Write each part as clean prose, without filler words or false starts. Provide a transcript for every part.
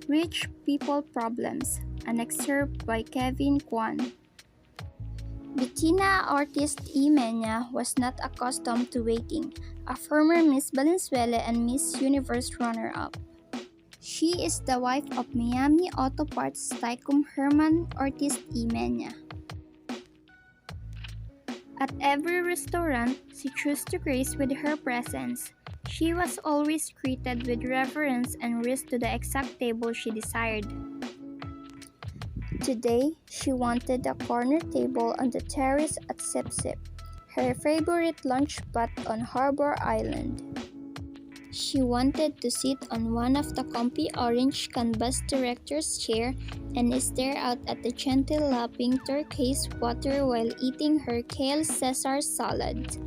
Rich People Problems, an excerpt by Kwan. Bettina artist Imenya was not accustomed to waiting, a former Miss Valenzuela and Miss Universe runner-up. She is the wife of Miami Auto Parts tycoon Herman artist Imenya. At every restaurant she chose to grace with her presence, she was always greeted with reverence and raised to the exact table she desired. Today, she wanted a corner table on the terrace at Sip Sip, her favorite lunch spot on Harbor Island. She wanted to sit on one of the comfy orange canvas director's chair and stare out at the gentle lapping turquoise water while eating her kale Caesar salad.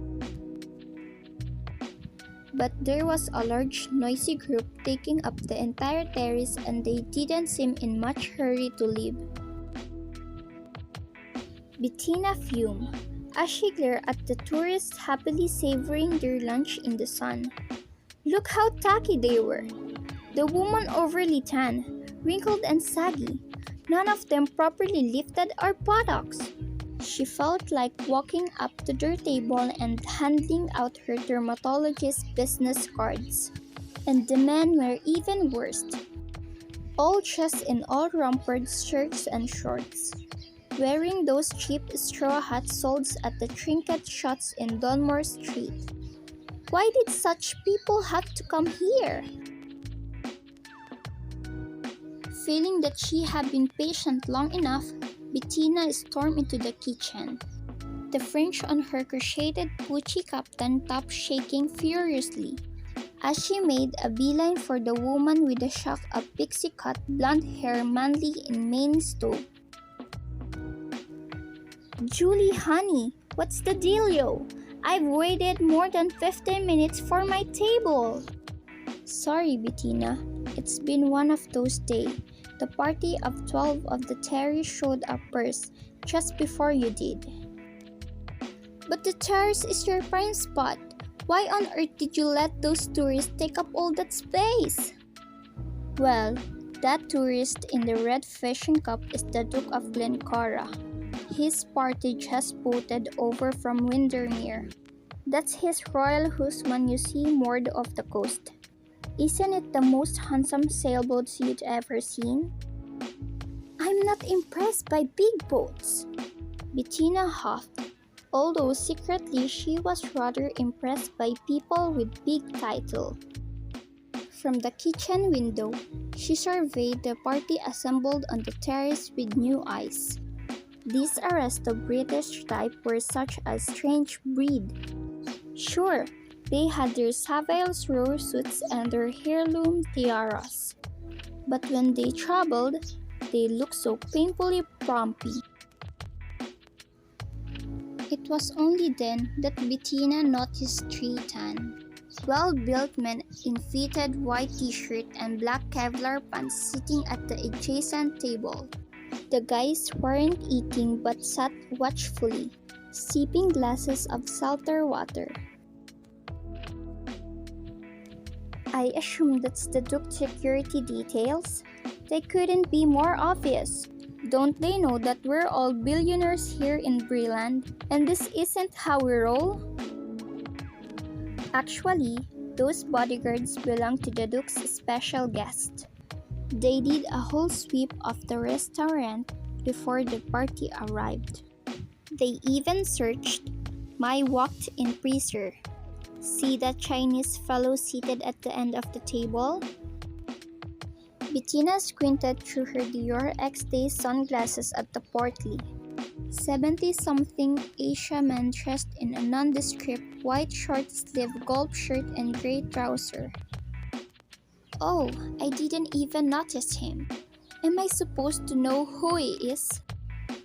But there was a large, noisy group taking up the entire terrace and they didn't seem in much hurry to leave. Bettina fumed as she glared at the tourists happily savoring their lunch in the sun. Look how tacky they were. The woman overly tan, wrinkled and saggy. None of them properly lifted our buttocks. She felt like walking up to their table and handing out her dermatologist's business cards. And the men were even worse. All dressed in all-rumpered shirts and shorts, wearing those cheap straw hats sold at the trinket shops in Donmore Street. Why did such people have to come here? Feeling that she had been patient long enough, Bettina stormed into the kitchen, the fringe on her crocheted Gucci kaftan top shaking furiously as she made a beeline for the woman with the shock of pixie-cut blonde hair manly in main stove. Julie, honey, what's the dealio? I've waited more than 15 minutes for my table. Sorry, Bettina. It's been one of those days. The party of 12 of the terrace showed up first, just before you did. But the terrace is your prime spot. Why on earth did you let those tourists take up all that space? Well, that tourist in the red fishing cap is the Duke of Glencara. His party just boated over from Windermere. That's his royal husband you see moored off the coast. Isn't it the most handsome sailboats you'd ever seen? I'm not impressed by big boats, Bettina huffed, although secretly she was rather impressed by people with big title. From the kitchen window, she surveyed the party assembled on the terrace with new eyes. These British type were such a strange breed. Sure, they had their Savile Row suits and their heirloom tiaras. But when they traveled, they looked so painfully frumpy. It was only then that Bettina noticed three tan, well-built men in fitted white t-shirt and black Kevlar pants sitting at the adjacent table. The guys weren't eating but sat watchfully, sipping glasses of seltzer water. I assume that's the Duke security details. They couldn't be more obvious. Don't they know that we're all billionaires here in Breland, and this isn't how we roll? Actually, those bodyguards belong to the Duke's special guest. They did a whole sweep of the restaurant before the party arrived. They even searched my walked-in freezer. See that Chinese fellow seated at the end of the table? Bettina squinted through her Dior X-Day sunglasses at the portly, 70-something Asian man dressed in a nondescript white short-sleeved golf shirt and gray trouser. Oh, I didn't even notice him. Am I supposed to know who he is?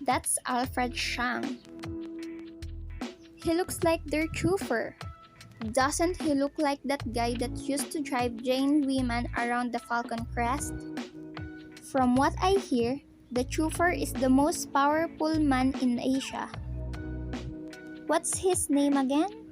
That's Alfred Shang. He looks like their chauffeur. Doesn't he look like that guy that used to drive Jane women around the Falcon Crest? From what I hear, the chauffeur is the most powerful man in Asia. What's his name again?